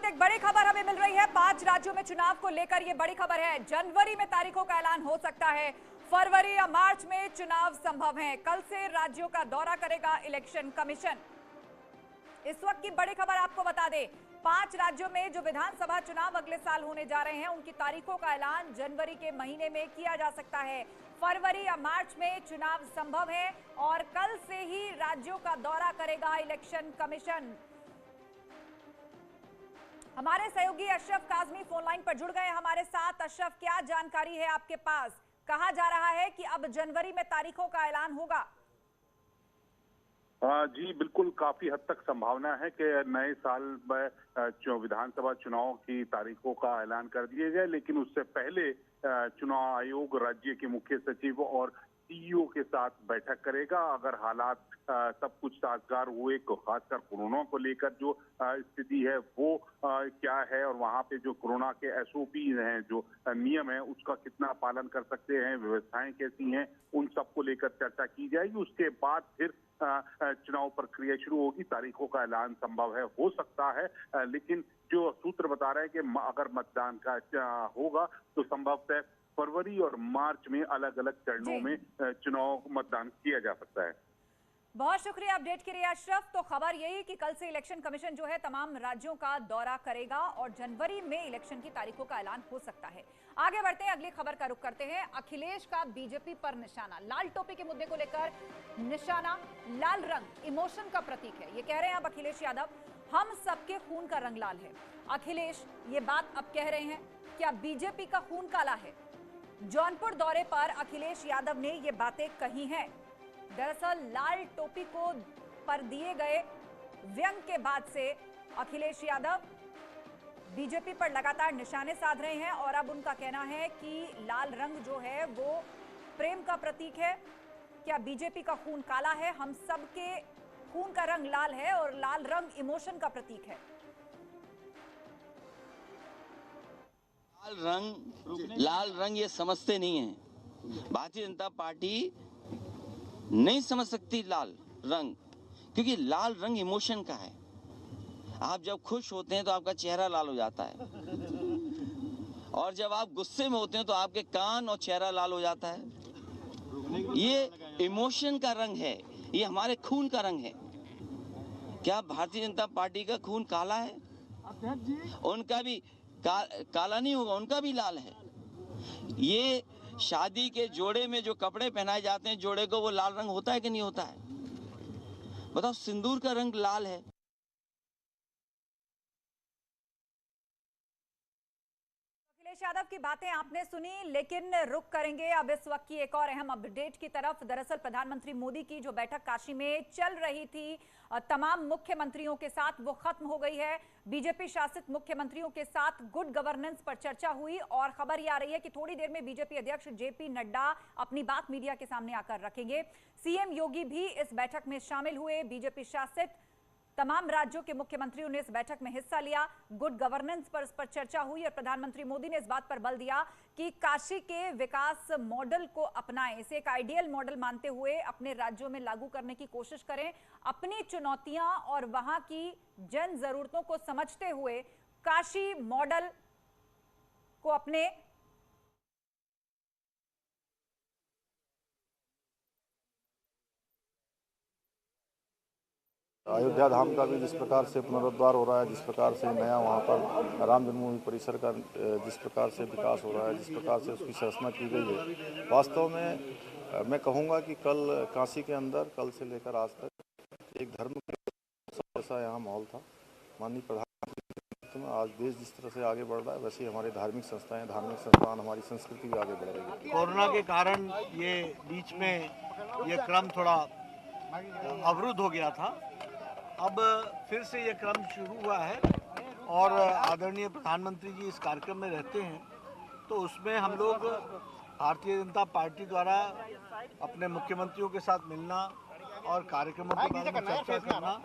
वक्त एक बड़ी खबर हमें मिल रही है। 5 राज्यों में चुनाव को लेकर ये बड़ी खबर है। जनवरी में तारीखों का ऐलान हो सकता है, फरवरी या मार्च में चुनाव संभव है। कल से राज्यों का दौरा करेगा इलेक्शन कमीशन। इस वक्त की बड़ी खबर आपको बता दें, 5 राज्यों में जो विधानसभा चुनाव अगले साल होने जा रहे हैं, उनकी तारीखों का ऐलान जनवरी के महीने में किया जा सकता है। फरवरी या मार्च में चुनाव संभव है और कल से ही राज्यों का दौरा करेगा इलेक्शन कमीशन। हमारे सहयोगी अशरफ काजमी फोन लाइन पर जुड़ गए हमारे साथ। अशरफ, क्या जानकारी है आपके पास? कहा जा रहा है कि अब जनवरी में तारीखों का ऐलान होगा। जी बिल्कुल, काफी हद तक संभावना है कि नए साल में विधानसभा चुनाव की तारीखों का ऐलान कर दिया जाए, लेकिन उससे पहले चुनाव आयोग राज्य के मुख्य सचिव और सीईओ के साथ बैठक करेगा। अगर हालात सब कुछ साजगार हुए, खासकर कोरोना को लेकर जो स्थिति है वो क्या है और वहां पे जो कोरोना के एसओपी हैं, जो नियम है, उसका कितना पालन कर सकते हैं, व्यवस्थाएं कैसी हैं, उन सबको लेकर चर्चा की जाएगी। उसके बाद फिर चुनाव प्रक्रिया शुरू होगी। तारीखों का ऐलान संभव है, हो सकता है, लेकिन जो सूत्र बता रहे हैं कि अगर मतदान का होगा तो संभवतः फरवरी और मार्च में अलग अलग चरणों में चुनाव मतदान किया जा सकता है। बहुत शुक्रिया अपडेट के लिए अशरफ। तो खबर यही कि कल से इलेक्शन कमीशन जो है तमाम राज्यों का दौरा करेगा और जनवरी में इलेक्शन की तारीखों का ऐलान हो सकता है। आगे बढ़ते हैं, अगली खबर का रुख करते हैं। अखिलेश का बीजेपी पर निशाना। लाल टोपी के मुद्दे को लेकर निशाना। लाल रंग इमोशन का प्रतीक है, ये कह रहे हैं अब अखिलेश यादव। हम सबके खून का रंग लाल है। अखिलेश ये बात अब कह रहे हैं, क्या बीजेपी का खून काला है? जौनपुर दौरे पर अखिलेश यादव ने ये बातें कही हैं। दरअसल लाल टोपी को पर दिए गए व्यंग के बाद से अखिलेश यादव बीजेपी पर लगातार निशाने साध रहे हैं और अब उनका कहना है कि लाल रंग जो है वो प्रेम का प्रतीक है। क्या बीजेपी का खून काला है? हम सबके खून का रंग लाल है और लाल रंग इमोशन का प्रतीक है। लाल रंग ये समझते नहीं है। भारतीय जनता पार्टी नहीं समझ सकती लाल रंग, क्योंकि लाल रंग इमोशन का है। आप जब खुश होते हैं तो आपका चेहरा लाल हो जाता है, और जब आप गुस्से में होते हैं तो आपके कान और चेहरा लाल हो जाता है। ये इमोशन का रंग है, ये हमारे खून का रंग है। क्या भारतीय जनता पार्टी का खून काला है? उनका भी काला नहीं होगा, उनका भी लाल है। ये शादी के जोड़े में जो कपड़े पहनाए जाते हैं जोड़े को, वो लाल रंग होता है कि नहीं होता है? बताओ, सिंदूर का रंग लाल है। अखिलेश यादव की बातें आपने सुनी, लेकिन रुक करेंगे अब इस वक्त की एक और अहम अपडेट की तरफ। दरअसल प्रधानमंत्री मोदी की जो बैठक काशी में चल रही थी तमाम मुख्यमंत्रियों के साथ, वो खत्म हो गई है। बीजेपी शासित मुख्यमंत्रियों के साथ गुड गवर्नेंस पर चर्चा हुई और खबर ये आ रही है कि थोड़ी देर में बीजेपी अध्यक्ष जेपी नड्डा अपनी बात मीडिया के सामने आकर रखेंगे। सीएम योगी भी इस बैठक में शामिल हुए। बीजेपी शासित तमाम राज्यों के मुख्यमंत्रियों ने इस बैठक में हिस्सा लिया। गुड गवर्नेंस पर इस पर चर्चा हुई और प्रधानमंत्री मोदी ने इस बात पर बल दिया कि काशी के विकास मॉडल को अपनाएं, इसे एक आइडियल मॉडल मानते हुए अपने राज्यों में लागू करने की कोशिश करें। अपनी चुनौतियां और वहां की जन जरूरतों को समझते हुए काशी मॉडल को अपने। अयोध्या धाम का भी जिस प्रकार से पुनरुद्धार हो रहा है, जिस प्रकार से नया वहाँ पर राम जन्मभूमि परिसर का जिस प्रकार से विकास हो रहा है, जिस प्रकार से उसकी संरचना की गई है, वास्तव में मैं कहूँगा कि कल काशी के अंदर कल से लेकर आज तक एक धर्म ऐसा यहाँ माहौल था। माननीय प्रधानमंत्री में आज देश जिस तरह से आगे बढ़ रहा है, वैसे ही हमारी धार्मिक संस्थाएं, धार्मिक संस्थान, हमारी संस्कृति भी आगे बढ़ रही है। कोरोना के कारण ये बीच में ये क्रम थोड़ा अवरुद्ध हो गया था। अब फिर से ये क्रम शुरू हुआ है और आदरणीय प्रधानमंत्री जी इस कार्यक्रम में रहते हैं, तो उसमें हम लोग भारतीय जनता पार्टी द्वारा अपने मुख्यमंत्रियों के साथ मिलना और कार्यक्रमों के बारे में चर्चा करना